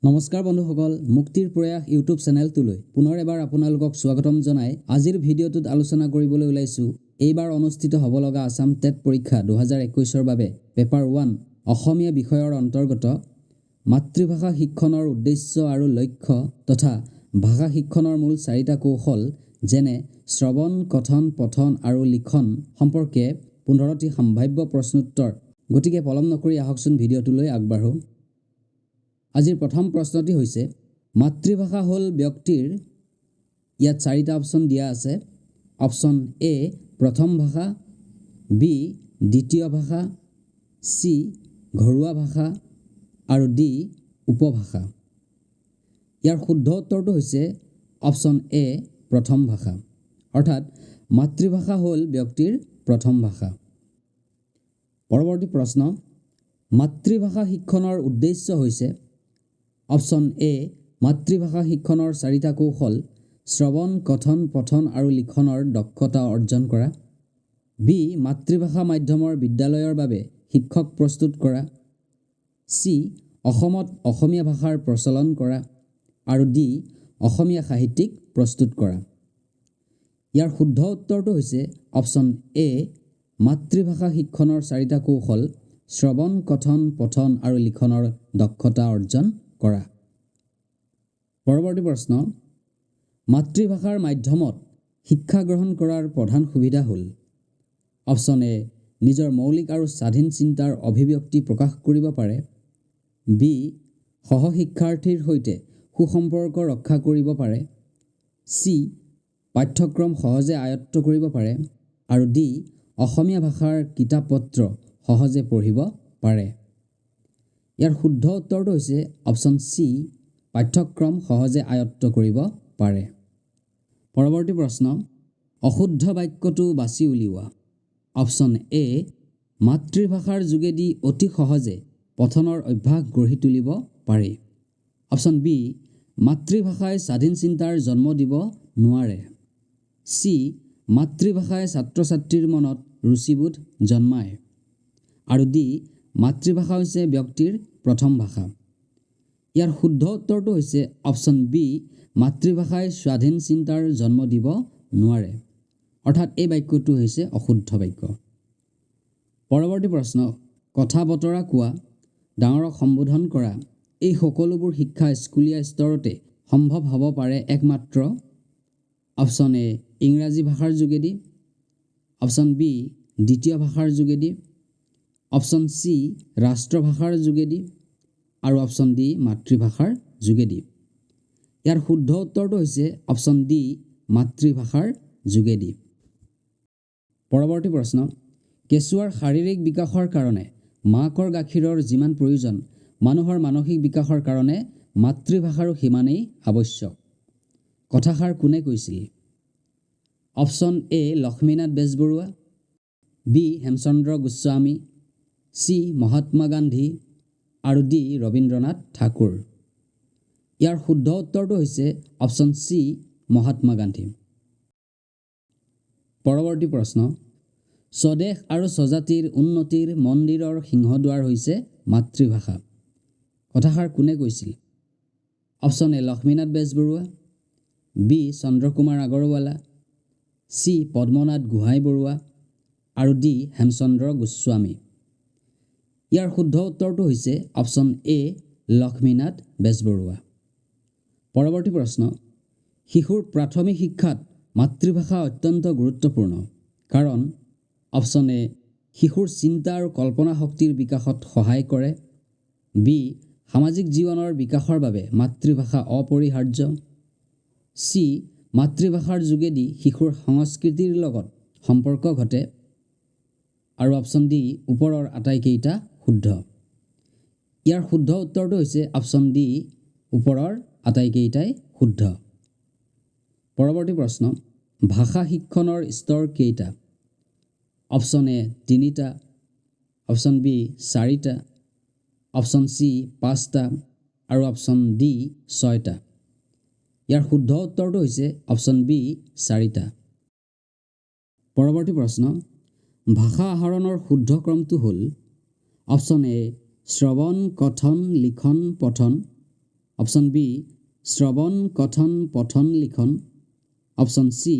নমস্কাৰ বন্ধুসকল, মুক্তিৰ প্ৰয়াস ইউটিউব চেনেলটোলৈ পুনৰ এবাৰ আপোনালোকক স্বাগতম জনাই আজিৰ ভিডিঅ'টোত আলোচনা কৰিবলৈ ওলাইছোঁ এইবাৰ অনুষ্ঠিত হ'ব লগা আসাম টেট পৰীক্ষা 2021ৰ বাবে পেপাৰ 1 অসমীয়া বিষয়ৰ অন্তৰ্গত মাতৃভাষা শিক্ষণৰ উদ্দেশ্য আৰু লক্ষ্য তথা ভাষা শিক্ষণৰ মূল 4টা কৌশল যেনে শ্ৰৱণ, কথন, পঠন আৰু লিখন সম্পৰ্কে 15টি সম্ভাৱ্য প্ৰশ্নোত্তৰ। গতিকে পলম নকৰি আহকচোন ভিডিঅ'টোলৈ আগবাঢ়ো। আজিৰ প্ৰথম প্ৰশ্নটি হৈছে মাতৃভাষা হ'ল ব্যক্তিৰ, ইয়াত 4টা অপশ্যন দিয়া আছে। অপশ্যন এ প্ৰথম ভাষা, বি দ্বিতীয় ভাষা, চি ঘৰুৱা ভাষা আৰু ডি উপভাষা। ইয়াৰ শুদ্ধ উত্তৰটো হৈছে অপশ্যন এ প্ৰথম ভাষা, অৰ্থাৎ মাতৃভাষা হ'ল ব্যক্তিৰ প্ৰথম ভাষা। পৰৱৰ্তী প্ৰশ্ন, মাতৃভাষা শিক্ষণৰ উদ্দেশ্য হৈছে অপশ্যন এ মাতৃভাষা শিক্ষণৰ 4টা কৌশল শ্ৰৱণ, কথন, পঠন আৰু লিখনৰ দক্ষতা অৰ্জন কৰা, বি মাতৃভাষা মাধ্যমৰ বিদ্যালয়ৰ বাবে শিক্ষক প্ৰস্তুত কৰা, চি অসমত অসমীয়া ভাষাৰ প্ৰচলন কৰা আৰু ডি অসমীয়া সাহিত্যিক প্ৰস্তুত কৰা। ইয়াৰ শুদ্ধ উত্তৰটো হৈছে অপশ্যন এ মাতৃভাষা শিক্ষণৰ 4টা কৌশল শ্ৰৱণ, কথন, পঠন আৰু লিখনৰ দক্ষতা অৰ্জন কৰা। পৰৱৰ্তী প্ৰশ্ন, মাতৃভাষাৰ মাধ্যমত শিক্ষা গ্ৰহণ কৰাৰ প্ৰধান সুবিধা হ'ল অপশ্যন এ নিজৰ মৌলিক আৰু স্বাধীন চিন্তাৰ অভিব্যক্তি প্ৰকাশ কৰিব পাৰে, বি সহশিক্ষাৰ্থীৰ সৈতে সুসম্পৰ্ক ৰক্ষা কৰিব পাৰে, চি পাঠ্যক্ৰম সহজে আয়ত্ত কৰিব পাৰে আৰু ডি অসমীয়া ভাষাৰ কিতাপ পত্ৰ সহজে পঢ়িব পাৰে। ইয়াৰ শুদ্ধ উত্তৰটো হৈছে অপশ্যন চি পাঠ্যক্ৰম সহজে আয়ত্ত কৰিব পাৰে। পৰৱৰ্তী প্ৰশ্ন, অশুদ্ধ বাক্যটো বাছি উলিওৱা। অপশ্যন এ মাতৃভাষাৰ যোগেদি অতি সহজে পঠনৰ অভ্যাস গঢ়ি তুলিব পাৰি, অপশ্যন বি মাতৃভাষাই স্বাধীন চিন্তাৰ জন্ম দিব নোৱাৰে, চি মাতৃভাষাই ছাত্ৰ ছাত্ৰীৰ মনত ৰুচিবোধ জন্মায় আৰু ডি মাতৃভাষা হৈছে ব্যক্তিৰ প্ৰথম ভাষা। ইয়াৰ শুদ্ধ উত্তৰটো হৈছে অপশ্যন বি মাতৃভাষাই স্বাধীন চিন্তাৰ জন্ম দিব নোৱাৰে, অৰ্থাৎ এই বাক্যটো হৈছে অশুদ্ধ বাক্য। পৰৱৰ্তী প্ৰশ্ন, কথা বতৰা কোৱা, ডাঙৰক সম্বোধন কৰা এই সকলোবোৰ শিক্ষা স্কুলীয়া স্তৰতে সম্ভৱ হ'ব পাৰে একমাত্ৰ অপশ্যন এ ইংৰাজী ভাষাৰ যোগেদি, অপশ্যন বি দ্বিতীয় ভাষাৰ যোগেদি, অপশ্যন চি ৰাষ্ট্ৰভাষাৰ যোগেদি আৰু অপশ্যন ডি মাতৃভাষাৰ যোগেদি। ইয়াৰ শুদ্ধ উত্তৰটো হৈছে অপশ্যন ডি মাতৃভাষাৰ যোগেদি। পৰৱৰ্তী প্ৰশ্ন, কেঁচুৱাৰ শাৰীৰিক বিকাশৰ কাৰণে মাকৰ গাখীৰৰ যিমান প্ৰয়োজন মানুহৰ মানসিক বিকাশৰ কাৰণে মাতৃভাষাৰো সিমানেই আৱশ্যক। কথাষাৰ কোনে কৈছিল? Option A Lakshminath Bezbaruah, B Hemchandra Goswami, C Mahatma Gandhi আৰু ডি ৰবীন্দ্ৰনাথ ঠাকুৰ। ইয়াৰ শুদ্ধ উত্তৰটো হৈছে অপশ্যন চি মহাত্মা গান্ধী। পৰৱৰ্তী প্ৰশ্ন, স্বদেশ আৰু স্বজাতিৰ উন্নতিৰ মন্দিৰৰ সিংহদ্বাৰ হৈছে মাতৃভাষা। কথাষাৰ কোনে কৈছিল? Option A Lakshminath Bezbaruah, B Chandrakumar Agarwala, C Padmanath Gohain Baruah আৰু ডি হেমচন্দ্ৰ গোস্বামী। ইয়াৰ শুদ্ধ উত্তৰটো হৈছে অপশ্যন এ লক্ষ্মীনাথ বেজবৰুৱা। পৰৱৰ্তী প্ৰশ্ন, শিশুৰ প্ৰাথমিক শিক্ষাত মাতৃভাষা অত্যন্ত গুৰুত্বপূৰ্ণ কাৰণ অপশ্যন এ শিশুৰ চিন্তা আৰু কল্পনা শক্তিৰ বিকাশত সহায় কৰে, বি সামাজিক জীৱনৰ বিকাশৰ বাবে মাতৃভাষা অপৰিহাৰ্য, চি মাতৃভাষাৰ যোগেদি শিশুৰ সংস্কৃতিৰ লগত সম্পৰ্ক ঘটে আৰু অপশ্যন ডি ওপৰৰ আটাইকেইটা শুদ্ধ। ইয়াৰ শুদ্ধ উত্তৰটো হৈছে অপশ্যন ডি ওপৰৰ আটাইকেইটাই শুদ্ধ। পৰৱৰ্তী প্ৰশ্ন, ভাষা শিক্ষণৰ স্তৰ কেইটা? অপশ্যন এ 3টা, অপশ্যন বি 4টা, অপশ্যন চি 5টা আৰু অপশ্যন ডি 6টা। ইয়াৰ শুদ্ধ উত্তৰটো হৈছে অপশ্যন বি 4টা। পৰৱৰ্তী প্ৰশ্ন, ভাষা আহৰণৰ শুদ্ধ ক্ৰমটো হ'ল অপশ্যন এ শ্ৰৱণ, কথন, লিখন, পঠন, অপশ্যন বি শ্ৰৱণ কথন পঠন লিখন, অপশ্যন চি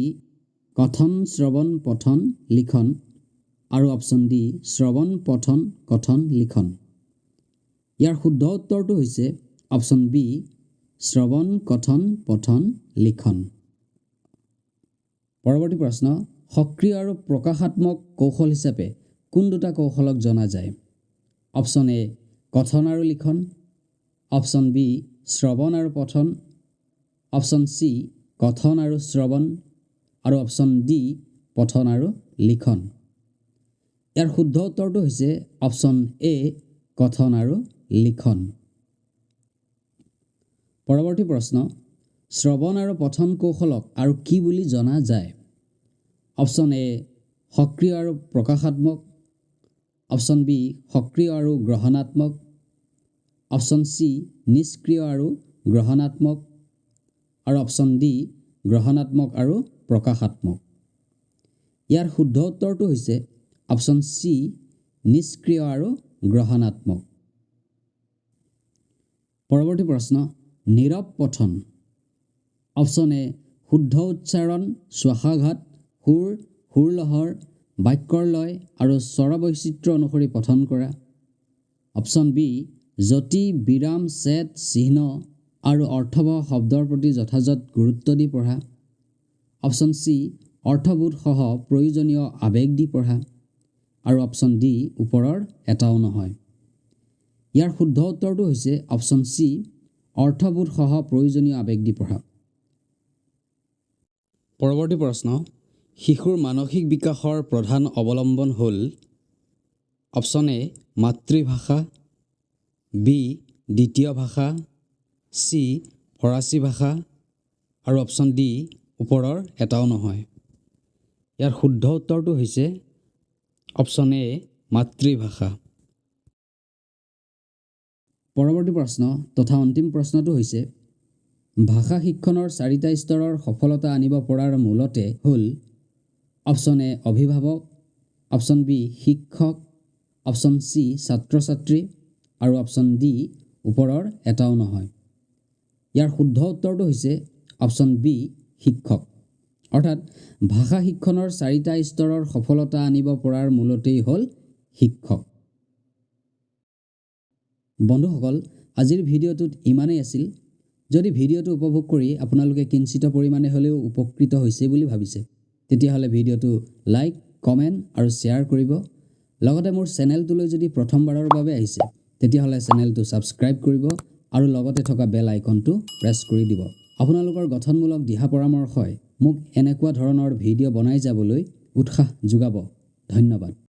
কথন শ্ৰৱণ পঠন লিখন আৰু অপশ্যন ডি শ্ৰৱণ পঠন কথন লিখন। ইয়াৰ শুদ্ধ উত্তৰটো হৈছে অপশ্যন বি শ্ৰৱণ কথন পঠন লিখন। পৰৱৰ্তী প্ৰশ্ন, সক্ৰিয় আৰু প্ৰকাশাত্মক কৌশল হিচাপে কোন দুটা কৌশলক জনা যায়? অপশ্যন এ কথন আৰু লিখন, অপশ্যন বি শ্ৰৱণ আৰু পঠন, অপশ্যন চি কথন আৰু শ্ৰৱণ আৰু অপশ্যন ডি পঠন আৰু লিখন। ইয়াৰ শুদ্ধ উত্তৰটো হৈছে অপশ্যন এ কথন আৰু লিখন। পৰৱৰ্তী প্ৰশ্ন, শ্ৰৱণ আৰু পঠন কৌশলক আৰু কি বুলি জনা যায়? অপশ্যন এ সক্ৰিয় আৰু প্ৰকাশাত্মক, অপশ্যন বি সক্ৰিয় আৰু গ্ৰহণাত্মক, অপশ্যন চি নিষ্ক্ৰিয় আৰু গ্ৰহণাত্মক আৰু অপশ্যন ডি গ্ৰহণাত্মক আৰু প্ৰকাশাত্মক। ইয়াৰ শুদ্ধ উত্তৰটো হৈছে অপশ্যন চি নিষ্ক্ৰিয় আৰু গ্ৰহণাত্মক। পৰৱৰ্তী প্ৰশ্ন, নীৰৱ পঠন। অপশ্যন এ শুদ্ধ উচ্চাৰণ, শ্বাসাঘাত, সুৰ, সুৰলহৰ, বাক্যৰ লয় আৰু স্বৰ বৈচিত্ৰ্য অনুসৰি পঠন কৰা, অপশ্যন বি যতি, বিৰাম, ছেদ, চিহ্ন আৰু অৰ্থবহ শব্দৰ প্ৰতি যথাযথ গুৰুত্ব দি পঢ়া, অপশ্যন চি অৰ্থবোধসহ প্ৰয়োজনীয় আৱেগ দি পঢ়া আৰু অপশ্যন ডি ওপৰৰ এটাও নহয়। ইয়াৰ শুদ্ধ উত্তৰটো হৈছে অপশ্যন চি অৰ্থবোধসহ প্ৰয়োজনীয় আৱেগ দি পঢ়া। পৰৱৰ্তী প্ৰশ্ন, শিশুৰ মানসিক বিকাশৰ প্ৰধান অৱলম্বন হ'ল? অপশ্যন এ মাতৃভাষা, বি দ্বিতীয় ভাষা, চি ফৰাচী ভাষা আৰু অপশ্যন ডি ওপৰৰ এটাও নহয়। ইয়াৰ শুদ্ধ উত্তৰটো হৈছে অপশ্যন এ মাতৃভাষা। পৰৱৰ্তী প্ৰশ্ন তথা অন্তিম প্ৰশ্নটো হৈছে, ভাষা শিক্ষণৰ 4টা স্তৰৰ সফলতা আনিব পৰাৰ মূলতে হ'ল? অপশ্যন এ অভিভাৱক, অপশ্যন বি শিক্ষক, অপশ্যন চি ছাত্ৰ ছাত্ৰী আৰু অপশ্যন ডি ওপৰৰ এটাও নহয়। ইয়াৰ শুদ্ধ উত্তৰটো হৈছে অপশ্যন বি শিক্ষক। অৰ্থাৎ ভাষা শিক্ষণৰ 4টা স্তৰৰ সফলতা আনিব পৰাৰ মূলতেই হ'ল শিক্ষক। বন্ধুসকল, আজিৰ ভিডিঅ'টোত ইমানেই আছিল। যদি ভিডিঅ'টো উপভোগ কৰি আপোনালোকে কিঞ্চিত পৰিমাণে হ'লেও উপকৃত হৈছে বুলি ভাবিছে, তেতিয়াহ'লে ভিডিঅ'টো লাইক, কমেণ্ট আৰু শ্বেয়াৰ কৰিব। লগতে মোৰ চেনেলটোলৈ যদি প্ৰথমবাৰৰ বাবে আহিছে, তেতিয়াহ'লে চেনেলটো ছাবস্ক্ৰাইব কৰিব আৰু লগতে থকা বেল আইকনটো প্ৰেছ কৰি দিব। আপোনালোকৰ গঠনমূলক দিহা পৰামৰ্শই মোক এনেকুৱা ধৰণৰ ভিডিঅ' বনাই যাবলৈ উৎসাহ যোগাব। ধন্যবাদ।